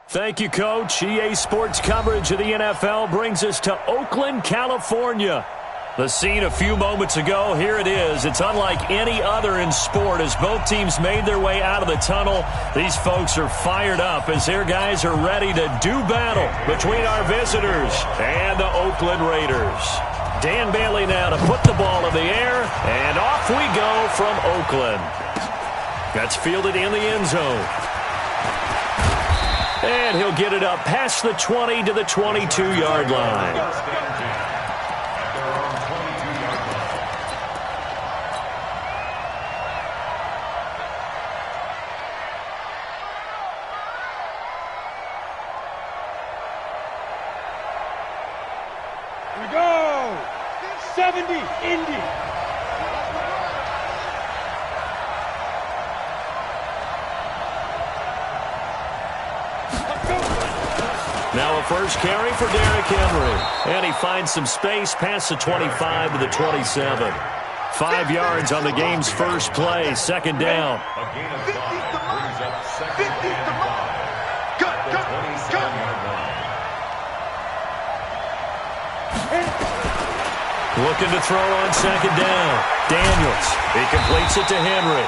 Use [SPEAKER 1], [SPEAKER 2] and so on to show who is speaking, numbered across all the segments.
[SPEAKER 1] Thank you, Coach. EA Sports coverage of the NFL brings us to Oakland, California. The scene a few moments ago, here it is. It's unlike any other in sport as both teams made their way out of the tunnel. These folks are fired up as their guys are ready to do battle between our visitors and the Oakland Raiders. Dan Bailey now to put the ball in the air, and off we go from Oakland. That's fielded in the end zone. And he'll get it up past the 20 to the 22-yard line.
[SPEAKER 2] Here we go! 70, Indy!
[SPEAKER 1] Now a first carry for Derrick Henry. And he finds some space past the 25 to the 27. 5 yards on the game's first play, second down.
[SPEAKER 3] A gain of 5 brings up second and 5. Cut.
[SPEAKER 1] Looking to throw on second down. Daniels. He completes it to Henry.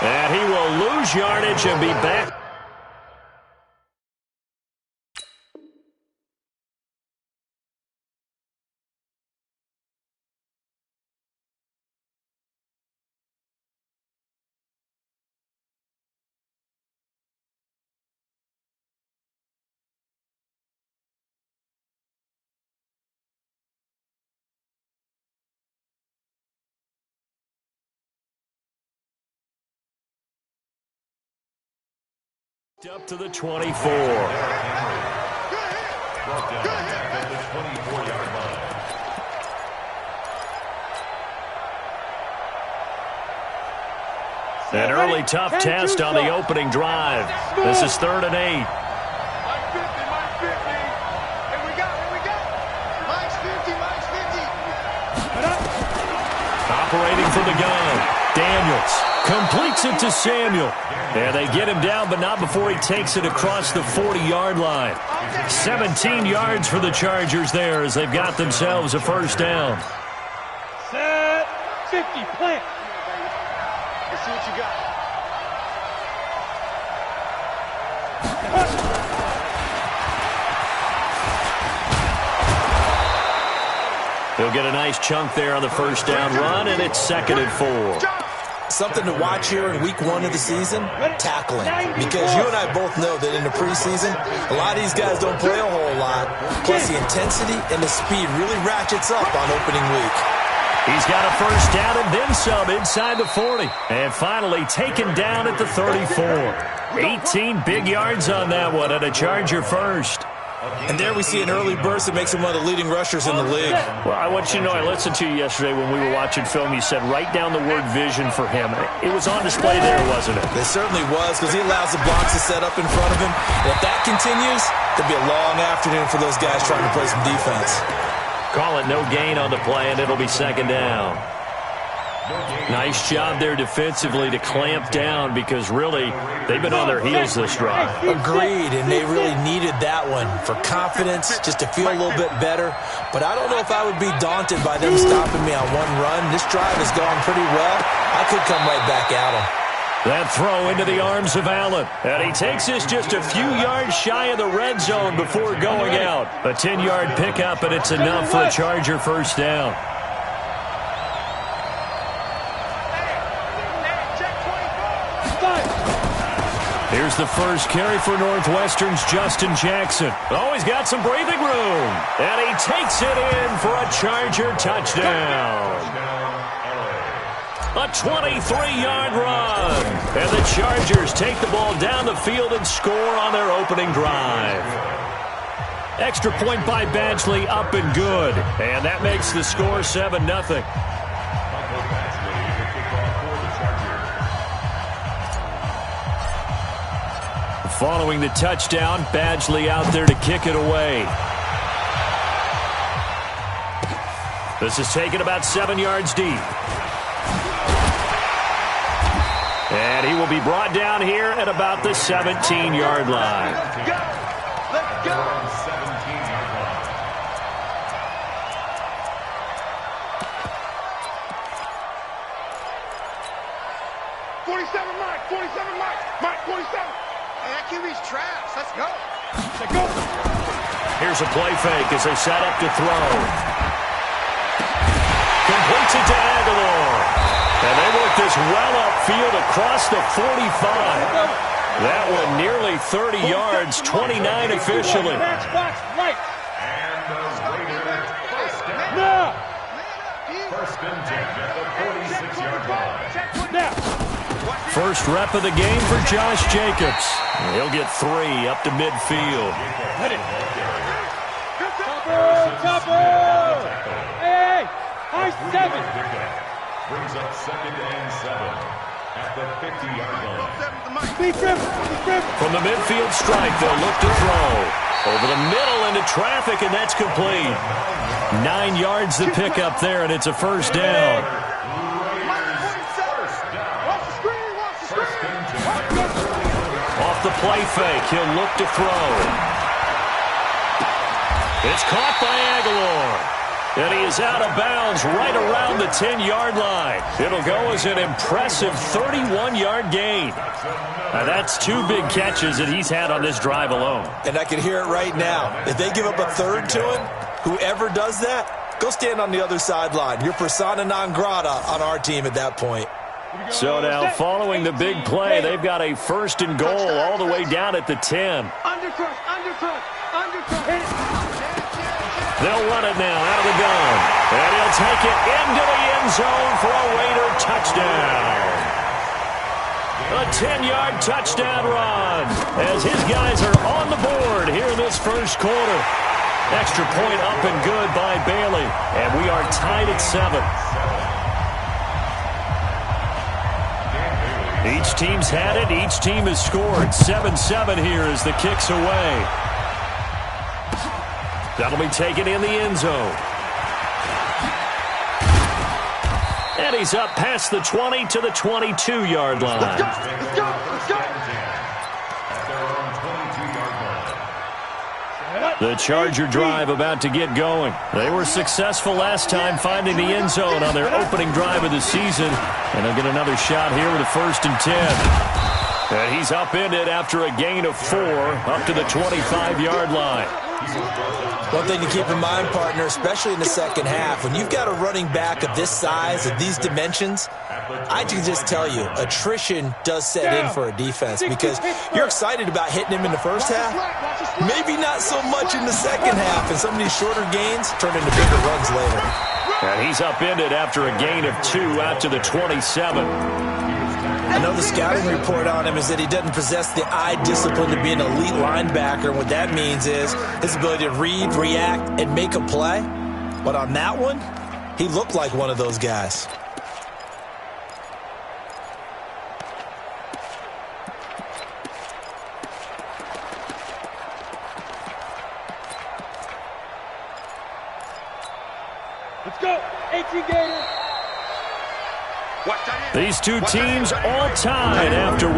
[SPEAKER 1] And he will lose yardage and be back. Up to the 24.
[SPEAKER 3] Brought down at the 24-yard line.
[SPEAKER 1] An early tough test on the opening drive. This is 3rd and 8.
[SPEAKER 2] Mike 50. Here we go. Mike's 50.
[SPEAKER 1] Operating from the gun. Daniels completes it to Samuel. And they get him down, but not before he takes it across the 40-yard line. 17 yards for the Chargers there as they've got themselves a first down.
[SPEAKER 2] Set. 50. Plant. Let's see what you got.
[SPEAKER 1] He'll get a nice chunk there on the first down run, and it's 2nd and 4.
[SPEAKER 4] Something to watch here in week 1 of the season, tackling. Because you and I both know that in the preseason, a lot of these guys don't play a whole lot. Plus the intensity and the speed really ratchets up on opening week.
[SPEAKER 1] He's got a first down and then some inside the 40. And finally taken down at the 34. 18 big yards on that one and a Charger first.
[SPEAKER 4] And there we see an early burst that makes him one of the leading rushers in the league.
[SPEAKER 1] Well, I want you to know, I listened to you yesterday when we were watching film. You said write down the word vision for him. It was on display there, wasn't it?
[SPEAKER 4] It certainly was, because he allows the blocks to set up in front of him. And if that continues, there'll be a long afternoon for those guys trying to play some defense.
[SPEAKER 1] Call it no gain on the play, and it'll be 2nd down. Nice job there defensively to clamp down because really they've been on their heels this drive.
[SPEAKER 4] Agreed, and they really needed that one for confidence, just to feel a little bit better. But I don't know if I would be daunted by them stopping me on one run. This drive has gone pretty well. I could come right back at them.
[SPEAKER 1] That throw into the arms of Allen. And he takes this just a few yards shy of the red zone before going out. A 10-yard pickup, and it's enough for a Charger first down. Here's the first carry for Northwestern's Justin Jackson. Oh, he's got some breathing room. And he takes it in for a Charger touchdown. A 23-yard run. And the Chargers take the ball down the field and score on their opening drive. Extra point by Badgley, up and good. And that makes the score 7-0. Following the touchdown, Badgley out there to kick it away. This is taken about 7 yards deep. And he will be brought down here at about the 17-yard line. Here's a play fake as they set up to throw. Completes it to Aguilar. And they work this well upfield across the 45. That one nearly 30 yards, 29 officially. First rep of the game for Josh Jacobs. He'll get 3 up to midfield.
[SPEAKER 2] Hey, high 7.
[SPEAKER 3] Brings up 2nd and 7 at the 50-yard line.
[SPEAKER 1] From the midfield strike, they'll look to throw. Over the middle into traffic, and that's complete. 9 yards to pick up there, and it's a first down. Off the play fake, he'll look to throw. It's caught by Aguilar. And he is out of bounds right around the 10-yard line. It'll go as an impressive 31-yard gain. Now that's 2 big catches that he's had on this drive alone.
[SPEAKER 4] And I can hear it right now. If they give up a third to him, whoever does that, go stand on the other sideline. You're persona non grata on our team at that point.
[SPEAKER 1] So now following the big play, they've got a 1st and goal all the way down at the 10.
[SPEAKER 2] Undercut.
[SPEAKER 1] They'll run it now out of the gun. And he'll take it into the end zone for a Raider touchdown. A 10-yard touchdown run as his guys are on the board here in this first quarter. Extra point up and good by Bailey. And we are tied at 7. Each team's had it. Each team has scored. 7-7 here as the kick's away. That'll be taken in the end zone. And he's up past the 20 to the 22-yard line.
[SPEAKER 2] Let's go.
[SPEAKER 1] The Charger drive about to get going. They were successful last time finding the end zone on their opening drive of the season. And they'll get another shot here with a 1st and 10. And he's upended after a gain of 4 up to the 25-yard line.
[SPEAKER 4] One thing to keep in mind, partner, especially in the second half, when you've got a running back of this size, of these dimensions, I can just tell you, attrition does set in for a defense because you're excited about hitting him in the first half, maybe not so much in the second half, and some of these shorter gains turn into bigger runs later.
[SPEAKER 1] And he's upended after a gain of 2 out to the 27.
[SPEAKER 4] I know the scouting report on him is that he doesn't possess the eye discipline to be an elite linebacker. And what that means is his ability to read, react, and make a play. But on that one, he looked like one of those guys.
[SPEAKER 2] Let's go. 18 Gators.
[SPEAKER 1] These two teams all tied after 1.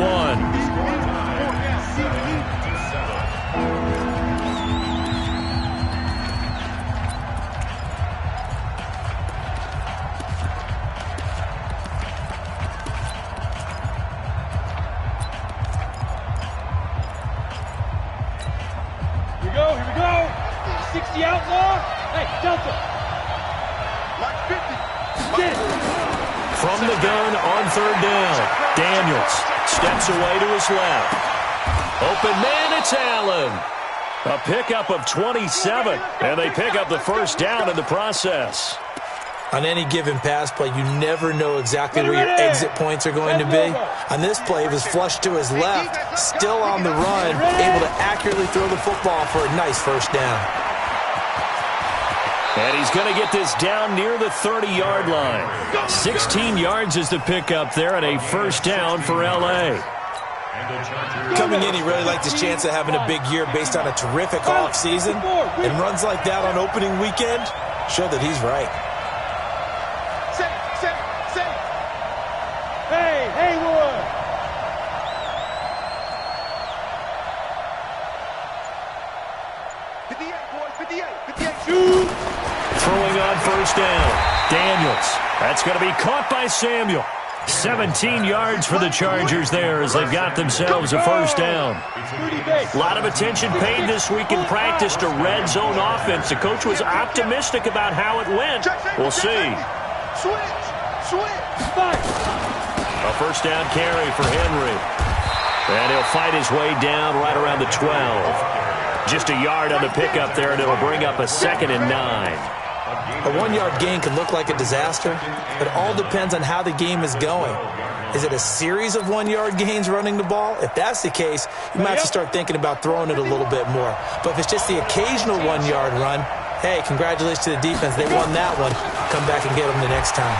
[SPEAKER 2] Here we go. 60 outlaw. Hey, Delta.
[SPEAKER 3] Like 50.
[SPEAKER 2] Get it.
[SPEAKER 1] From the gun on 3rd down, Daniels steps away to his left. Open man, it's Allen. A pickup of 27, and they pick up the 1st down in the process.
[SPEAKER 4] On any given pass play, you never know exactly where your exit points are going to be. On this play, he was flushed to his left, still on the run, able to accurately throw the football for a nice 1st down.
[SPEAKER 1] And he's going to get this down near the 30-yard line. 16 yards is the pickup there, and a 1st down for L.A.
[SPEAKER 4] Coming in, he really liked his chance of having a big year based on a terrific offseason. And runs like that on opening weekend show that he's right.
[SPEAKER 2] Hey, Haywood.
[SPEAKER 1] first down. Daniels. That's going to be caught by Samuel. 17 yards for the Chargers there as they've got themselves a first down. A lot of attention paid this week in practice to red zone offense. The coach was optimistic about how it went. We'll see. A first down carry for Henry. And he'll fight his way down right around the 12. Just a yard on the pickup there, and it'll bring up a 2nd and 9.
[SPEAKER 4] A 1-yard gain can look like a disaster, but it all depends on how the game is going. Is it a series of 1-yard gains running the ball? If that's the case, you might have to start thinking about throwing it a little bit more. But if it's just the occasional 1-yard run, hey, congratulations to the defense. They won that one. Come back and get them the next time.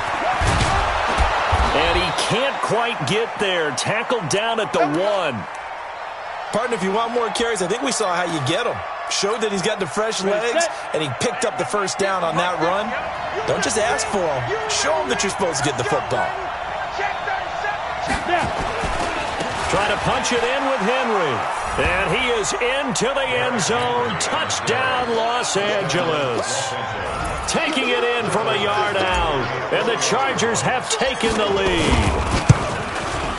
[SPEAKER 1] And he can't quite get there. Tackled down at the 1.
[SPEAKER 4] Partner, if you want more carries, I think we saw how you get them. Showed that he's got the fresh legs, and he picked up the first down on that run. Don't just ask for him. Show him that you're supposed to get the football.
[SPEAKER 1] Trying to punch it in with Henry. And he is into the end zone. Touchdown, Los Angeles. Taking it in from a yard out. And the Chargers have taken the lead.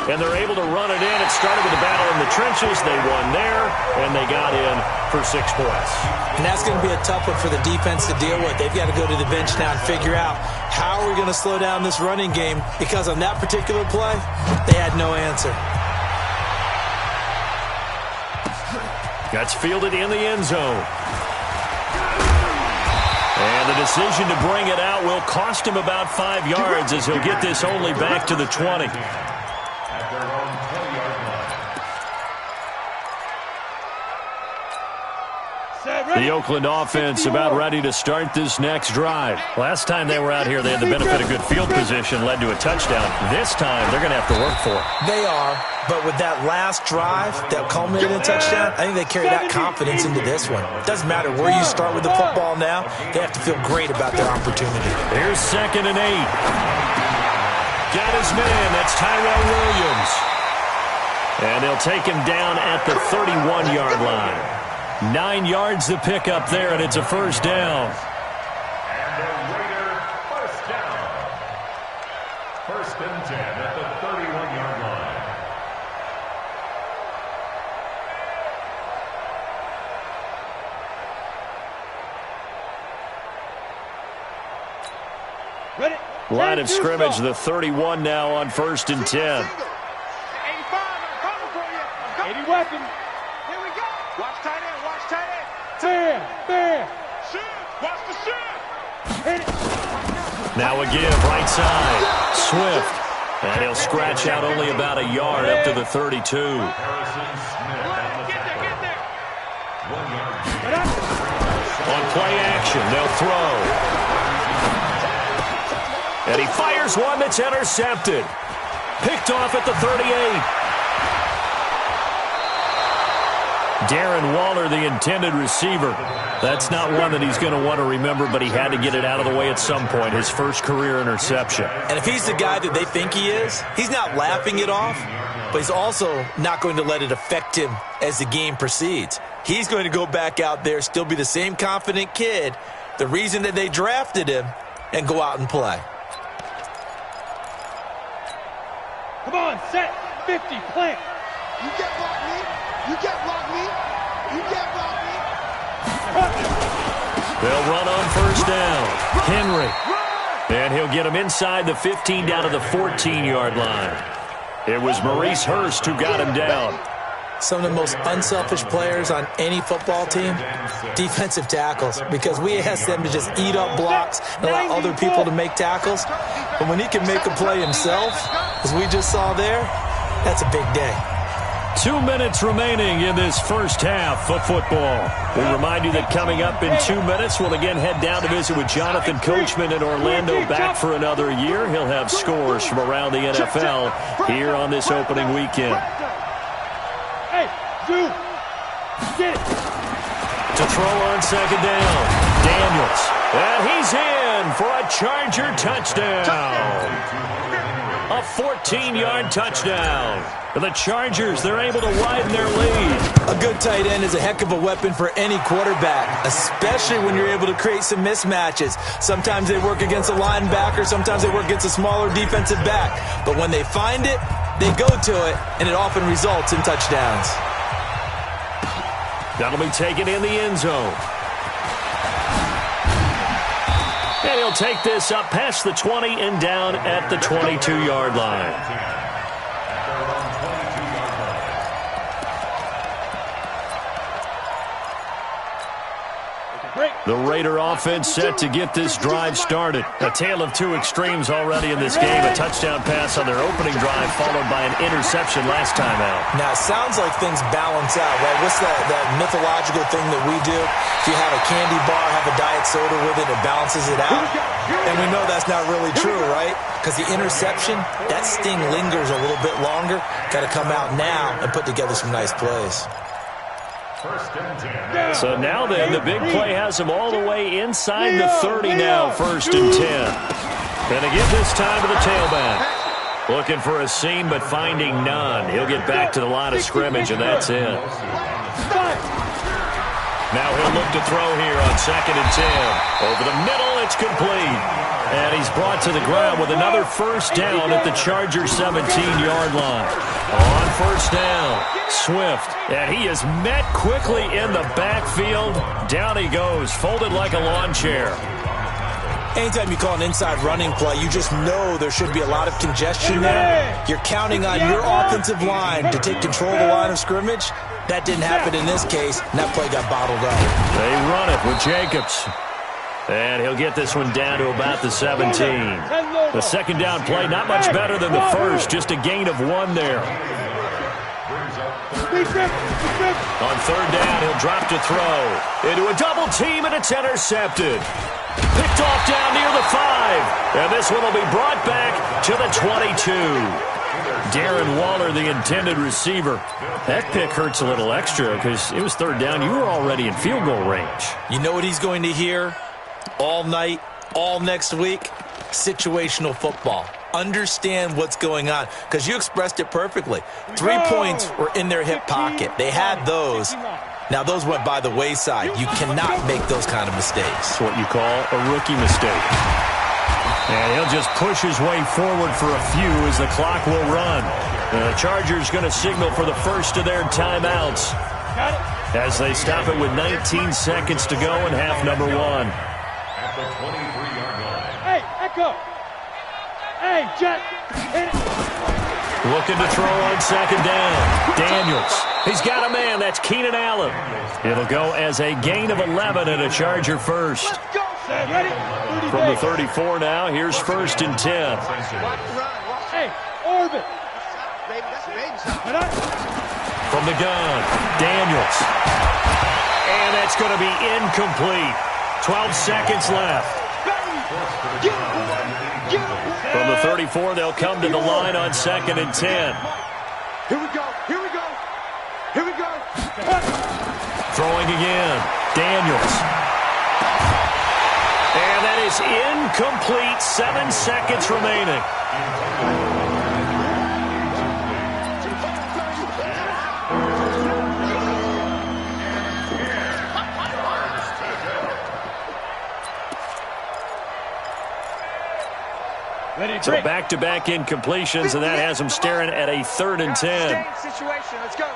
[SPEAKER 1] And they're able to run it in. It started with a battle in the trenches. They won there, and they got in for 6 points.
[SPEAKER 4] And that's going to be a tough one for the defense to deal with. They've got to go to the bench now and figure out how are we going to slow down this running game, because on that particular play, they had no answer.
[SPEAKER 1] That's fielded in the end zone. And the decision to bring it out will cost him about 5 yards as he'll get this only back to the 20. The Oakland offense about ready to start this next drive. Last time they were out here, they had the benefit of good field position, led to a touchdown. This time, they're going to have to work for it.
[SPEAKER 4] They are, but with that last drive that culminated in a touchdown, I think they carry that confidence into this one. Doesn't matter where you start with the football now, they have to feel great about their opportunity.
[SPEAKER 1] Here's 2nd and 8. Got his man. That's Tyrell Williams. And they'll take him down at the 31-yard line. 9 yards to pick up there, and it's a first down.
[SPEAKER 5] And the Raider first down. 1st and 10 at the 31-yard line.
[SPEAKER 2] Ready?
[SPEAKER 1] Line of scrimmage, the 31 now on 1st and 10.
[SPEAKER 2] 85, I'm coming for you. 80 weapons. Here we go. Watch tight end, watch tight end. Bam. Shoot, watch the shoot. Hit it.
[SPEAKER 1] Now a give, right side. Swift. And he'll scratch out only about a yard up to the 32.
[SPEAKER 2] Get there.
[SPEAKER 1] On play action, they'll throw. And he fires one that's intercepted. Picked off at the 38. Darren Waller, the intended receiver. That's not one that he's going to want to remember, but he had to get it out of the way at some point. His first career interception.
[SPEAKER 4] And if he's the guy that they think he is, he's not laughing it off, but he's also not going to let it affect him as the game proceeds. He's going to go back out there, still be the same confident kid, the reason that they drafted him, and go out and play.
[SPEAKER 2] Come on, set, 50, plant.
[SPEAKER 3] You get block me. You get block me. You get block me.
[SPEAKER 1] They'll run on first down. Henry. And he'll get him inside the 15 down to the 14-yard line. It was Maurice Hurst who got him down.
[SPEAKER 4] Some of the most unselfish players on any football team, defensive tackles, because we ask them to just eat up blocks and allow other people to make tackles. But when he can make a play himself, as we just saw there, that's a big day.
[SPEAKER 1] 2 minutes remaining in this first half of football. We remind you that coming up in 2 minutes, we'll again head down to visit with Jonathan Coachman in Orlando, back for another year. He'll have scores from around the NFL here on this opening weekend.
[SPEAKER 2] Hey, dude, get it.
[SPEAKER 1] To throw on second down, Daniels. And he's in for a Charger touchdown. A 14-yard touchdown. The Chargers, they're able to widen their lead.
[SPEAKER 4] A good tight end is a heck of a weapon for any quarterback, especially when you're able to create some mismatches. Sometimes they work against a linebacker, sometimes they work against a smaller defensive back. But when they find it, they go to it, and it often results in touchdowns.
[SPEAKER 1] That'll be taken in the end zone. And he'll take this up past the 20 and down at the 22-yard line. The Raider offense set to get this drive started. A tale of two extremes already in this game. A touchdown pass on their opening drive followed by an interception last time out.
[SPEAKER 4] Now, it sounds like things balance out, right? What's that mythological thing that we do? If you have a candy bar, have a diet soda with it, it balances it out. And we know that's not really true, right? Because the interception, that sting lingers a little bit longer. Got to come out now and put together some nice plays.
[SPEAKER 1] So now then, the big play has him all the way inside the 30 now, 1st and 10. Gonna give this time to the tailback. Looking for a seam, but finding none. He'll get back to the line of scrimmage, and that's it. Now he'll look to throw here on 2nd and 10. Over the middle, it's complete. And he's brought to the ground with another first down at the Chargers 17-yard line. On first down, Swift. And he is met quickly in the backfield. Down he goes, folded like a lawn chair.
[SPEAKER 4] Anytime you call an inside running play, you just know there should be a lot of congestion there. You're counting on your offensive line to take control of the line of scrimmage. That didn't happen in this case, and that play got bottled up.
[SPEAKER 1] They run it with Jacobs. And he'll get this one down to about the 17. The second down play, not much better than the first, just a gain of 1 there. On 3rd down, he'll drop to throw. Into a double team, and it's intercepted. Picked off down near the 5. And this one will be brought back to the 22. Darren Waller, the intended receiver. That pick hurts a little extra because it was 3rd down. You were already in field goal range.
[SPEAKER 4] You know what he's going to hear all night, all next week? Situational football. Understand what's going on, because you expressed it perfectly. 3 points were in their hip pocket. They had those. Now, those went by the wayside. You cannot make those kind of mistakes.
[SPEAKER 1] It's what you call a rookie mistake. And he'll just push his way forward for a few as the clock will run. The Chargers going to signal for the first of their timeouts as they stop it with 19 seconds to go in half number 1.
[SPEAKER 5] At the 23-yard line.
[SPEAKER 2] Hey, Echo. Hey, Jet.
[SPEAKER 1] Looking to throw on 2nd down. Daniels. He's got a man. That's Keenan Allen. It'll go as a gain of 11 and a Charger first.
[SPEAKER 2] Let's go. Ready?
[SPEAKER 1] From the 34 now, here's 1st and 10.
[SPEAKER 2] Hey, orbit.
[SPEAKER 1] From the gun, Daniels. And that's going to be incomplete. 12 seconds left. From the 34, they'll come to the line on 2nd and 10.
[SPEAKER 2] Here we go. Here we go. Here we go.
[SPEAKER 1] Throwing again, Daniels. And that is incomplete. 7 seconds remaining. So back-to-back incompletions, and that has them staring at a 3rd and 10.
[SPEAKER 2] Situation. Let's go.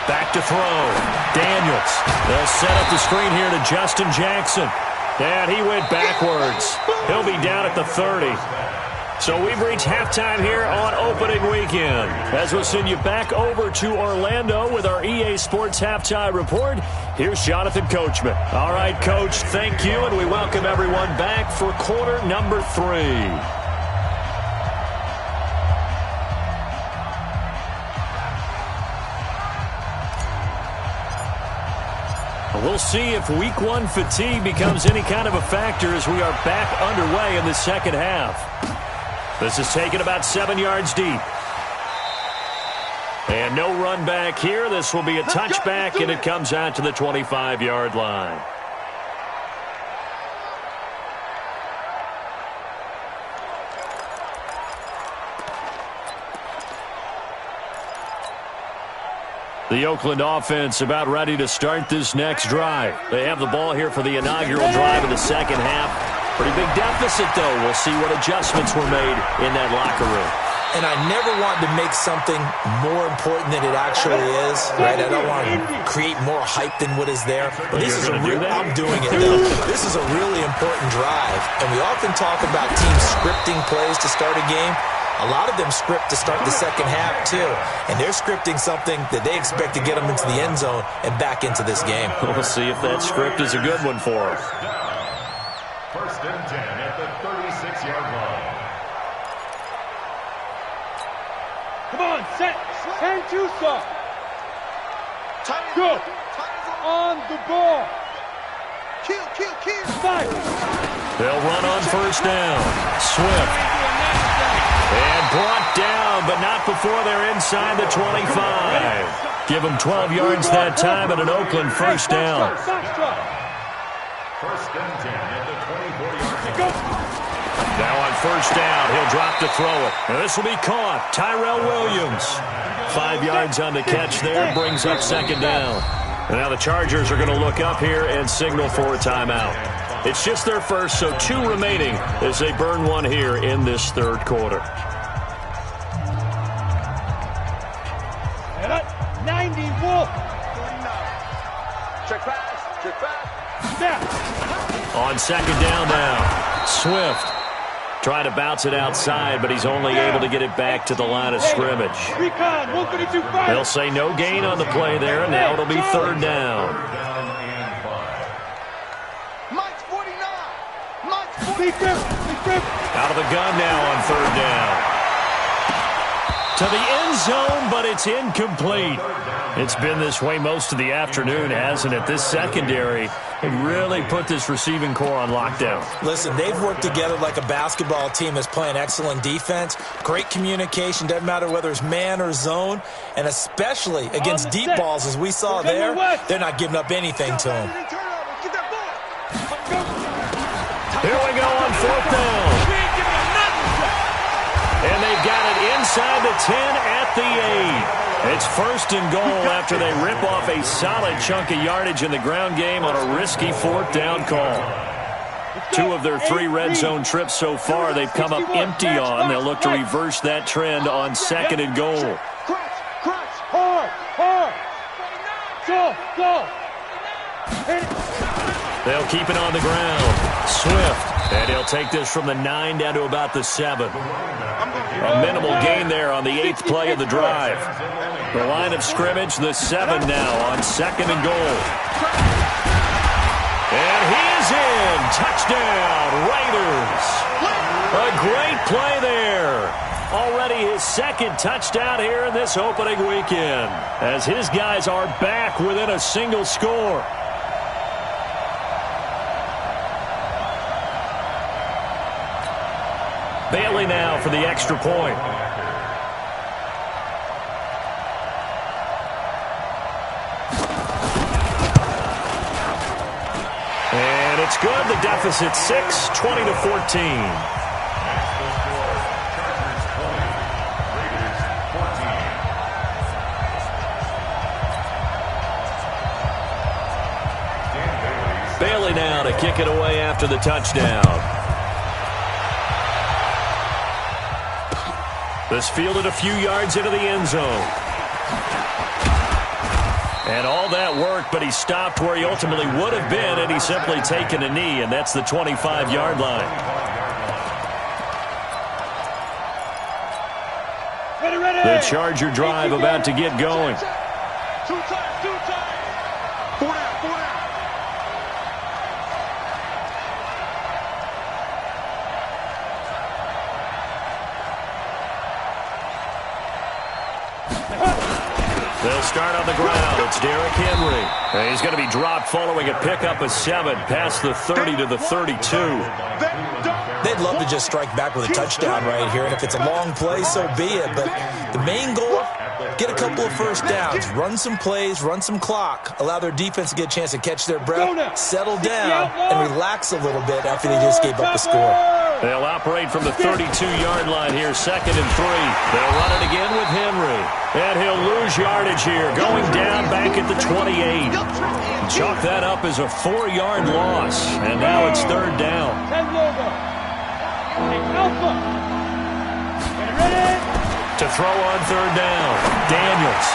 [SPEAKER 1] Back to throw. Daniels. They'll set up the screen here to Justin Jackson. And he went backwards. He'll be down at the 30. So we've reached halftime here on opening weekend. As we'll send you back over to Orlando with our EA Sports Halftime Report, here's Jonathan Coachman. All right, Coach, thank you, and we welcome everyone back for quarter number 3. We'll see if week 1 fatigue becomes any kind of a factor as we are back underway in the second half. This is taken about 7 yards deep. And no run back here. This will be a touchback, and it comes out to the 25-yard line. The Oakland offense about ready to start this next drive. They have the ball here for the inaugural drive of the second half. Pretty big deficit, though. We'll see what adjustments were made in that locker room.
[SPEAKER 4] And I never want to make something more important than it actually is, right? I don't want to create more hype than what is there. But this is I'm doing it, though. This is a really important drive. And we often talk about teams scripting plays to start a game. A lot of them script to start the second half, too. And they're scripting something that they expect to get them into the end zone and back into this game.
[SPEAKER 1] We'll see if that script is a good one for them.
[SPEAKER 5] First and 10 at the 36-yard line.
[SPEAKER 2] Come on, set. And Tusa. Good. On the ball.
[SPEAKER 3] Kill.
[SPEAKER 2] Fight.
[SPEAKER 1] They'll run on first down. Swift. And brought down, but not before they're inside the 25. Give them 12 yards that time and an Oakland first down.
[SPEAKER 5] First and 10 at the 24-yard line.
[SPEAKER 1] Now on first down, he'll drop to throw it. And this will be caught. Tyrell Williams. 5 yards on the catch there, brings up second down. And now the Chargers are going to look up here and signal for a timeout. It's just their first, so 2 remaining as they burn one here in this third quarter.
[SPEAKER 2] 90 Wolf.
[SPEAKER 3] Check back.
[SPEAKER 1] On second down now, Swift trying to bounce it outside, but he's only able to get it back to the line of scrimmage. They'll say no gain on the play there, and now it'll be third down.
[SPEAKER 3] Mike's 49.
[SPEAKER 1] Out of the gun now on third down. To the end zone, but it's incomplete. It's been this way most of the afternoon, hasn't it? This secondary really put this receiving core on lockdown.
[SPEAKER 4] Listen, they've worked together like a basketball team that's playing excellent defense. Great communication, doesn't matter whether it's man or zone. And especially against deep balls, as we saw there, they're not giving up anything to them.
[SPEAKER 1] Here we go on fourth down. And they've got it inside the 10 at the 8. It's first and goal after they rip off a solid chunk of yardage in the ground game on a risky fourth down call. 2 of their 3 red zone trips so far they've come up empty on. They'll look to reverse that trend on second and goal.
[SPEAKER 2] Hard. Go.
[SPEAKER 1] They'll keep it on the ground. Swift. And he'll take this from the 9 down to about the 7. A minimal gain there on the 8th play of the drive. The line of scrimmage, the 7 now on second and goal. And he is in. Touchdown, Raiders. A great play there. Already his second touchdown here in this opening weekend, as his guys are back within a single score. Bailey now for the extra point. And it's good. The deficit 6, 20-14. Bailey now to kick it away after the touchdown. This fielded a few yards into the end zone. And all that work, but he stopped where he ultimately would have been had he simply taken a knee, and that's the 25-yard line. The Charger drive about to get going.
[SPEAKER 2] Two times. 4 down.
[SPEAKER 1] They'll start on the ground. It's Derrick Henry. And he's going to be dropped following a pickup of 7 past the 30 to the 32.
[SPEAKER 4] They they'd love to just strike back with a touchdown right here, and if it's a long play, so be it. But the main goal, get a couple of first downs, run some plays, run some clock, allow their defense to get a chance to catch their breath, settle down, and relax a little bit after they just gave up a score.
[SPEAKER 1] They'll operate from the 32-yard line here, 2nd and 3. They'll run it again with Henry. And he'll lose yardage here, going down back at the 28. Chalk that up as a 4-yard loss, and now it's 3rd down. To throw on 3rd down, Daniels.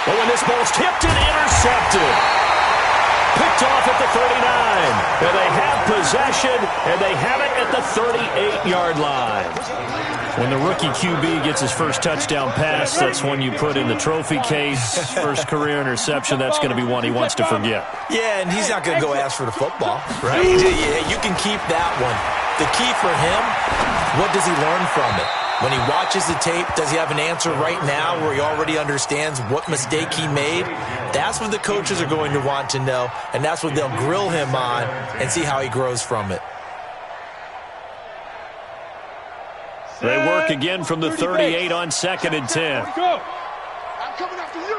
[SPEAKER 1] Oh, and this ball's tipped and intercepted. Picked off at the 39. And they have possession, and they have it at the 38-yard line. When the rookie QB gets his first touchdown pass, that's one you put in the trophy case. First career interception, that's going to be one he wants to forget.
[SPEAKER 4] Yeah, and he's not going to go ask for the football, right? Yeah, you can keep that one. The key for him, what does he learn from it? When he watches the tape, does he have an answer right now where he already understands what mistake he made? That's what the coaches are going to want to know, and that's what they'll grill him on and see how he grows from it.
[SPEAKER 1] They work again from the 38 on 2nd and 10.
[SPEAKER 2] I'm coming after you.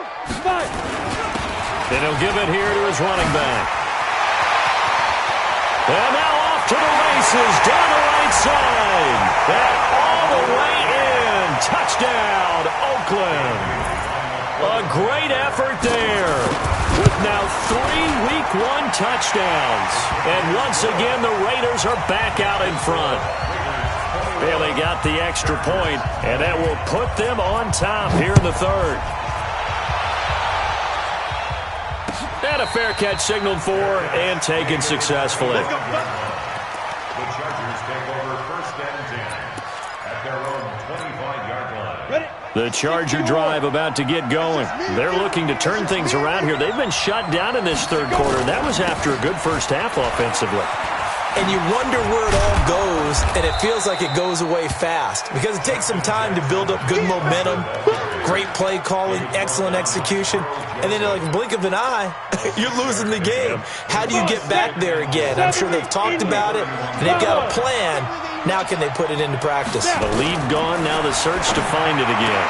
[SPEAKER 1] And he'll give it here to his running back. And now off to the races down the right side. And all the way in. Touchdown, Oakland. A great effort there. With now 3 Week 1 touchdowns. And once again, the Raiders are back out in front. Bailey got the extra point, and that will put them on top here in the 3rd. And a fair catch signaled for and taken successfully.
[SPEAKER 5] The Chargers take over 1st and 10 at their own 25-yard line.
[SPEAKER 1] The Charger drive about to get going. They're looking to turn things around here. They've been shut down in this 3rd quarter, and that was after a good first half offensively.
[SPEAKER 4] And you wonder where it all goes, and it feels like it goes away fast because it takes some time to build up good momentum, great play calling, excellent execution, and then like a blink of an eye, you're losing the game. How do you get back there again? I'm sure they've talked about it, and they've got a plan. Now can they put it into practice?
[SPEAKER 1] The lead gone, now the search to find it again.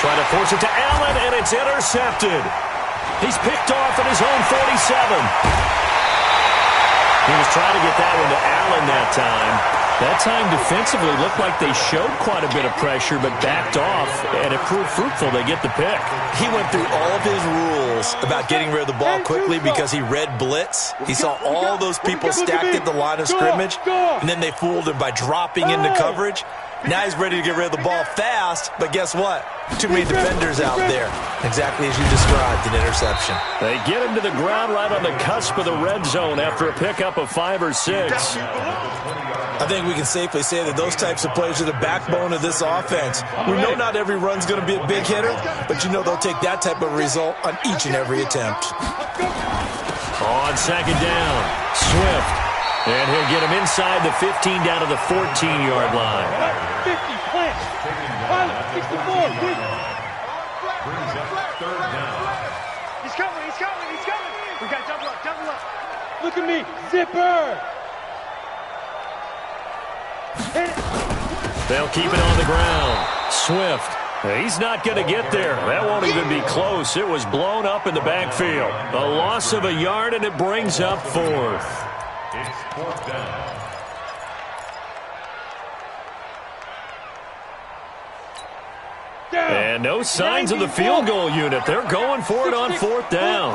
[SPEAKER 1] Try to force it to Allen, and it's intercepted. He's picked off at his own 47. He was trying to get that one to Allen that time. That time defensively looked like they showed quite a bit of pressure but backed off, and it proved fruitful. They get the pick.
[SPEAKER 4] He went through all of his rules about getting rid of the ball quickly because he read blitz. He saw all those people stacked at the line of scrimmage, and then they fooled him by dropping into coverage. Now he's ready to get rid of the ball fast, but guess what? Too many defenders out there. Exactly as you described, an interception.
[SPEAKER 1] They get him to the ground right on the cusp of the red zone after a pickup of 5 or 6.
[SPEAKER 4] I think we can safely say that those types of plays are the backbone of this offense. We know not every run's going to be a big hitter, but you know they'll take that type of result on each and every attempt.
[SPEAKER 1] On 2nd down, Swift. And he'll get him inside the 15 down to the 14-yard line.
[SPEAKER 2] 50, plant. Pilot, 64, quick.
[SPEAKER 5] Brings up 3rd down.
[SPEAKER 2] He's coming. We got double up. Look at me, zipper.
[SPEAKER 1] They'll keep it on the ground. Swift. He's not going to get there. That won't even be close. It was blown up in the backfield. A loss of a yard, and it brings up 4th.
[SPEAKER 5] It's 4th down.
[SPEAKER 1] And no signs of the field goal unit. They're going for it on 4th down.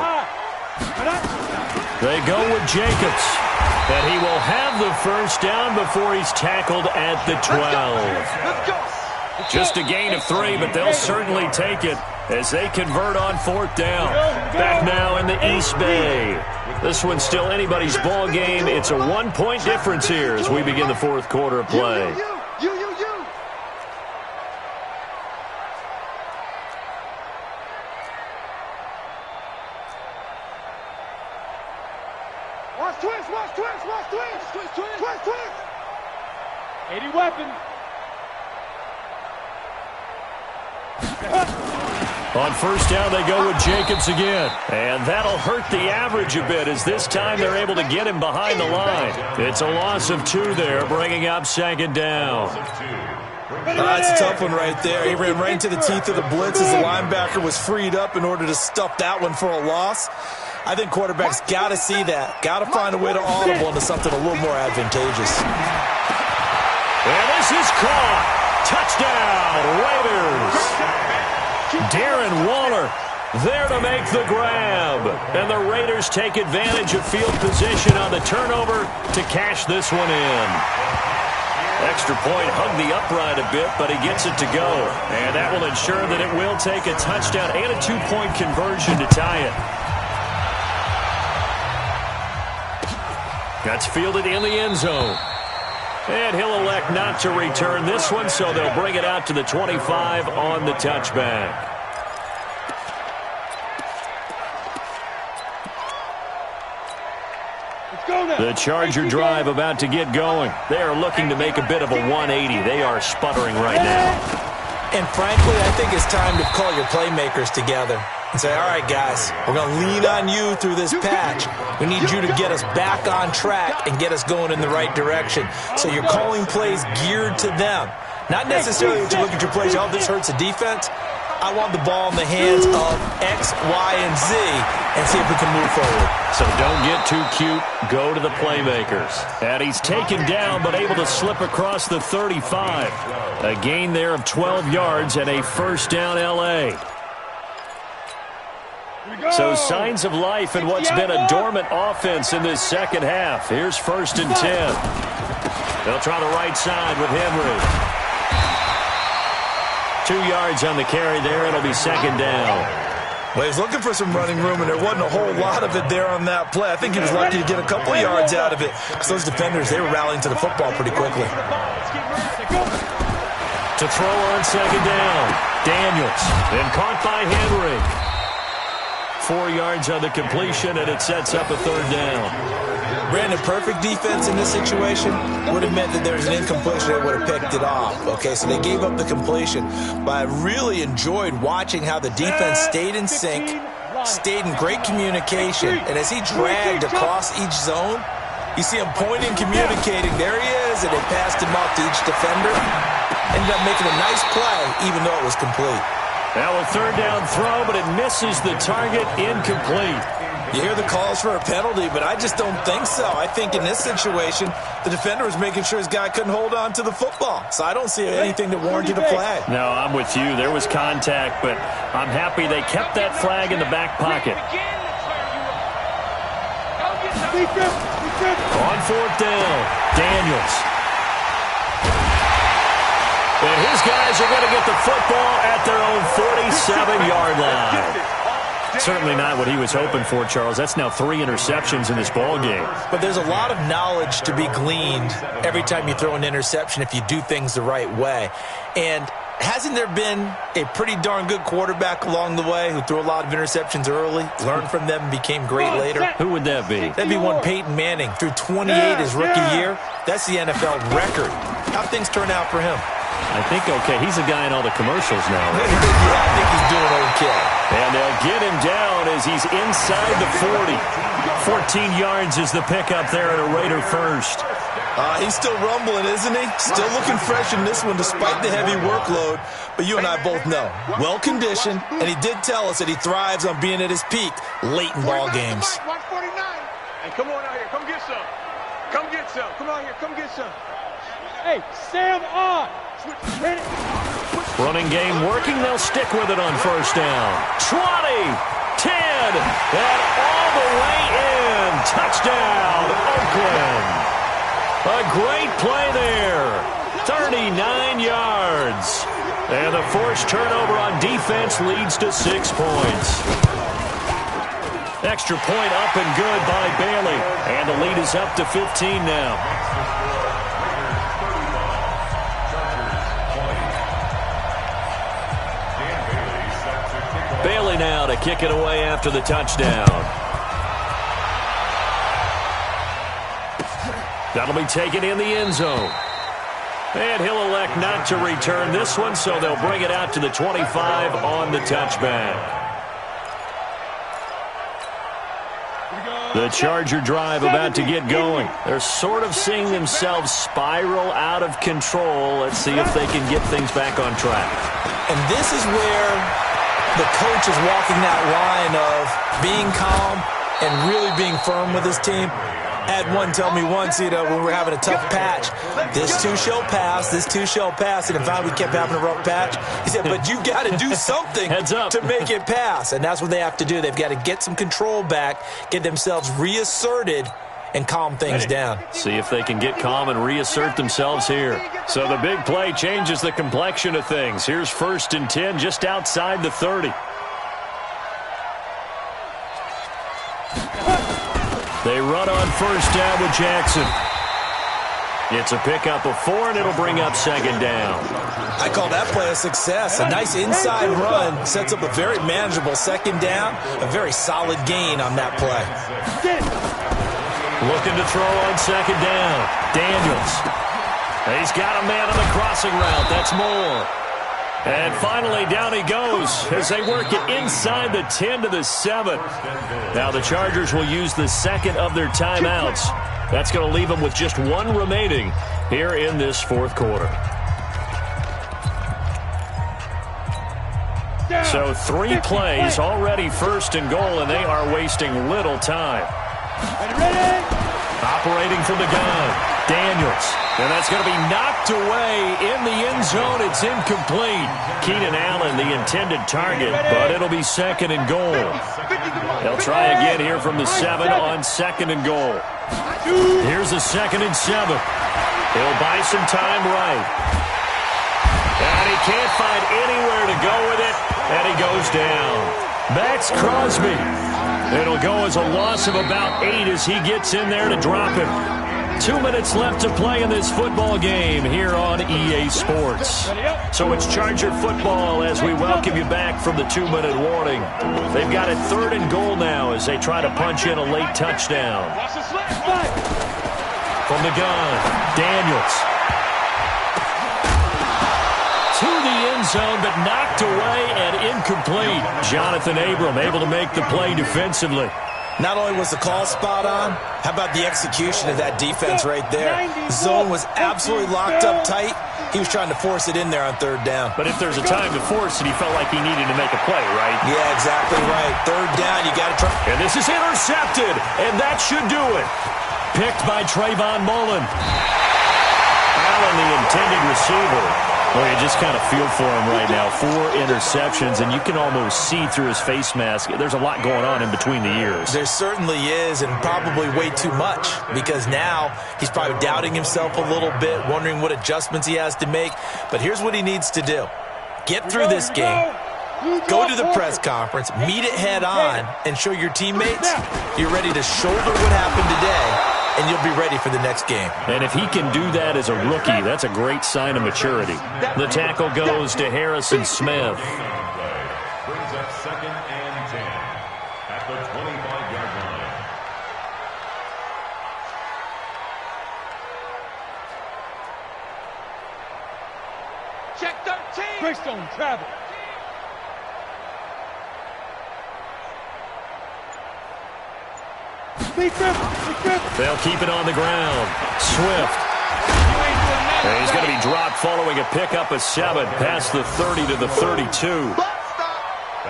[SPEAKER 1] They go with Jacobs. And he will have the first down before he's tackled at the 12. Just a gain of 3, but they'll certainly take it as they convert on 4th down. Back now in the East Bay. This one's still anybody's ball game. It's a 1-point difference here as we begin the 4th quarter of play.
[SPEAKER 2] You. Watch twist. 80 weapon.
[SPEAKER 1] On first down, they go with Jacobs again. And that'll hurt the average a bit, as this time they're able to get him behind the line. It's a loss of 2 there, bringing up second down.
[SPEAKER 4] That's a tough one right there. He ran right into the teeth of the blitz as the linebacker was freed up in order to stuff that one for a loss. I think quarterbacks got to see that. Got to find a way to audible into something a little more advantageous.
[SPEAKER 1] And this is caught. Touchdown, Raiders. Darren Waller there to make the grab. And the Raiders take advantage of field position on the turnover to cash this one in. Extra point hugged the upright a bit, but he gets it to go. And that will ensure that it will take a touchdown and a 2-point conversion to tie it. That's fielded in the end zone. And he'll elect not to return this one, so they'll bring it out to the 25 on the touchback. The Charger drive about to get going. They are looking to make a bit of a 180. They are sputtering right now.
[SPEAKER 4] And frankly, I think it's time to call your playmakers together and say, all right, guys, we're going to lean on you through this patch. We need you to get us back on track and get us going in the right direction. So you're calling plays geared to them. Not necessarily to look at your plays, oh, this hurts the defense. I want the ball in the hands of X, Y, and Z and see if we can move forward.
[SPEAKER 1] So don't get too cute. Go to the playmakers. And he's taken down but able to slip across the 35. A gain there of 12 yards and a first down L.A. So signs of life in what's been a dormant offense in this second half. Here's first and 10. They'll try the right side with Henry. 2 yards on the carry there. It'll be second down.
[SPEAKER 4] Well, he's looking for some running room, and there wasn't a whole lot of it there on that play. I think he was lucky to get a couple of yards out of it because those defenders, they were rallying to the football pretty quickly.
[SPEAKER 1] To throw on second down. Daniels. Then caught by Henry. 4 yards on the completion, and it sets up a third down.
[SPEAKER 4] Brandon, perfect defense in this situation would have meant that there's an incompletion that would have picked it off. Okay, so they gave up the completion, but I really enjoyed watching how the defense stayed in sync, stayed in great communication, and as he dragged across each zone, you see him pointing, communicating. There he is, and they passed him off to each defender. Ended up making a nice play, even though it was complete.
[SPEAKER 1] Now a third down throw, but it misses the target, incomplete.
[SPEAKER 4] You hear the calls for a penalty, but I just don't think so. I think in this situation, the defender was making sure his guy couldn't hold on to the football. So I don't see anything that warranted a flag.
[SPEAKER 1] No, I'm with you. There was contact, but I'm happy they kept that flag in the back pocket. On fourth down, Daniels. And his guys are going to get the football at their own 47-yard line. Certainly not what he was hoping for, Charles. That's now 3 interceptions in this ball game.
[SPEAKER 4] But there's a lot of knowledge to be gleaned every time you throw an interception if you do things the right way. And hasn't there been a pretty darn good quarterback along the way who threw a lot of interceptions early, learned from them, and became great later?
[SPEAKER 1] Who would that be?
[SPEAKER 4] That'd be one Peyton Manning. Threw 28 his rookie year. That's the NFL record. How'd things turn out for him?
[SPEAKER 1] I think okay. He's a guy in all the commercials now.
[SPEAKER 4] Yeah, I think he's doing okay.
[SPEAKER 1] And they'll get him down as he's inside the 40. 14 yards is the pickup there at a Raider first.
[SPEAKER 4] He's still rumbling, isn't he? Still looking fresh in this one despite the heavy workload. But you and I both know, well-conditioned, and he did tell us that he thrives on being at his peak late in ball games.
[SPEAKER 2] 149. Hey, come on out here. Come get some. Come get some. Come on here. Come get some. Hey, Sam on.
[SPEAKER 1] Running game working. They'll stick with it on first down. 20, 10, and all the way in. Touchdown, Oakland. A great play there. 39 yards. And the forced turnover on defense leads to 6 points. Extra point up and good by Bailey. And the lead is up to 15 now. Bailey now to kick it away after the touchdown. That'll be taken in the end zone. And he'll elect not to return this one, so they'll bring it out to the 25 on the touchback. The Charger drive about to get going. They're sort of seeing themselves spiral out of control. Let's see if they can get things back on track.
[SPEAKER 4] And this is where the coach is walking that line of being calm and really being firm with his team. I had one tell me once, when we were having a tough patch, this too shall pass, this too shall pass. And finally we kept having a rough patch. He said, but you got to do something to make it pass. And that's what they have to do. They've got to get some control back, get themselves reasserted, and calm things down.
[SPEAKER 1] See if they can get calm and reassert themselves here. So the big play changes the complexion of things. Here's 1st and 10 just outside the 30. They run on 1st down with Jackson. It's a pickup of 4, and it'll bring up 2nd down.
[SPEAKER 4] I call that play a success. A nice inside run sets up a very manageable 2nd down. A very solid gain on that play.
[SPEAKER 1] Looking to throw on 2nd down. Daniels. He's got a man on the crossing route. That's Moore. And finally, down he goes as they work it inside the 10 to the 7. Now the Chargers will use the 2nd of their timeouts. That's going to leave them with just 1 remaining here in this 4th quarter. So 3 plays, already 1st and goal, and they are wasting little time. Operating from the gun. Daniels. And that's going to be knocked away in the end zone. It's incomplete. Keenan Allen, the intended target, but it'll be 2nd and goal. They'll try again here from the 7 on 2nd and goal. Here's a 2nd and 7. He'll buy some time right. And he can't find anywhere to go with it, and he goes down. Max Crosby. It'll go as a loss of about 8 as he gets in there to drop him. 2 minutes left to play in this football game here on EA Sports. So it's Charger football as we welcome you back from the 2-minute warning. They've got it 3rd and goal now as they try to punch in a late touchdown. From the gun, Daniels. To the end zone, but knocked away and incomplete. Jonathan Abram able to make the play defensively.
[SPEAKER 4] Not only was the call spot on, how about the execution of that defense right there? The zone was absolutely locked up tight. He was trying to force it in there on 3rd down.
[SPEAKER 1] But if there's a time to force it, he felt like he needed to make a play, right?
[SPEAKER 4] Yeah, exactly right. 3rd down, you got to try.
[SPEAKER 1] And this is intercepted, and that should do it. Picked by Trayvon Mullen. Allen, the intended receiver. Well, you just kind of feel for him right now. 4 interceptions, and you can almost see through his face mask. There's a lot going on in between the ears.
[SPEAKER 4] There certainly is, and probably way too much, because now he's probably doubting himself a little bit, wondering what adjustments he has to make. But here's what he needs to do. Get through this game, go to the press conference, meet it head on, and show your teammates you're ready to shoulder what happened today, and you'll be ready for the next game.
[SPEAKER 1] And if he can do that as a rookie, that's a great sign of maturity. The tackle goes to Harrison Smith.
[SPEAKER 5] Brings up 2nd and 10 at the 25-yard line.
[SPEAKER 2] Check 13. Greystone travel.
[SPEAKER 1] They'll keep it on the ground. Swift. And he's going to be dropped following a pickup of 7 past the 30 to the 32.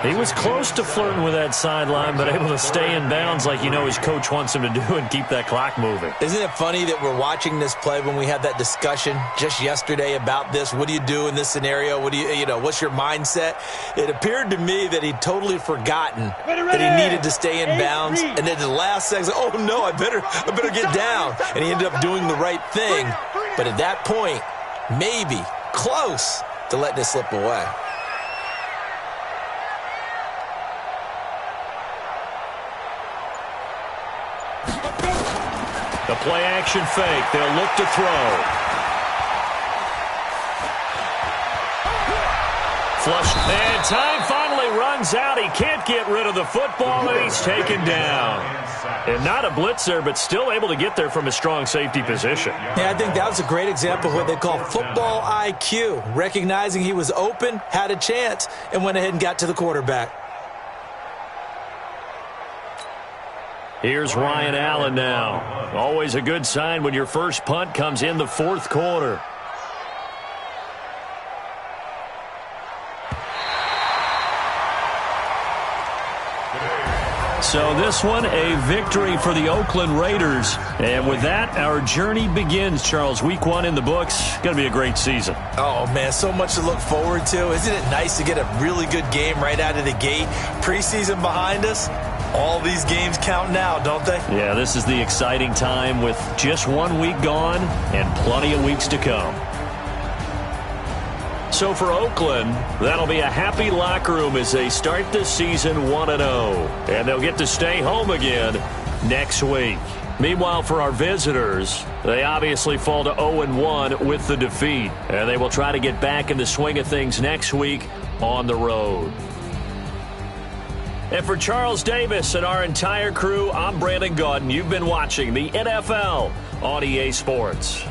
[SPEAKER 1] He was close to flirting with that sideline, but able to stay in bounds like his coach wants him to do and keep that clock moving.
[SPEAKER 4] Isn't it funny that we're watching this play when we had that discussion just yesterday about this? What do you do in this scenario? What do what's your mindset? It appeared to me that he'd totally forgotten that he needed to stay in bounds, and then the last second, oh no, I better get down. And he ended up doing the right thing. But at that point, maybe close to letting it slip away.
[SPEAKER 1] The play-action fake. They'll look to throw. Flush. And time finally runs runs out. He can't get rid of the football, and he's taken down. And not a blitzer, but still able to get there from a strong safety position.
[SPEAKER 4] Yeah, I think that was a great example of what they call football IQ. Recognizing he was open, had a chance, and went ahead and got to the quarterback.
[SPEAKER 1] Here's Ryan Allen now. Always a good sign when your first punt comes in the fourth quarter. So this one, a victory for the Oakland Raiders. And with that, our journey begins, Charles. Week 1 in the books. Going to be a great season.
[SPEAKER 4] Oh, man, so much to look forward to. Isn't it nice to get a really good game right out of the gate? Preseason behind us. All these games count now, don't they?
[SPEAKER 1] Yeah, this is the exciting time with just 1 week gone and plenty of weeks to come. So for Oakland, that'll be a happy locker room as they start this season 1-0. And they'll get to stay home again next week. Meanwhile, for our visitors, they obviously fall to 0-1 with the defeat. And they will try to get back in the swing of things next week on the road. And for Charles Davis and our entire crew, I'm Brandon Gaudin. You've been watching the NFL on EA Sports.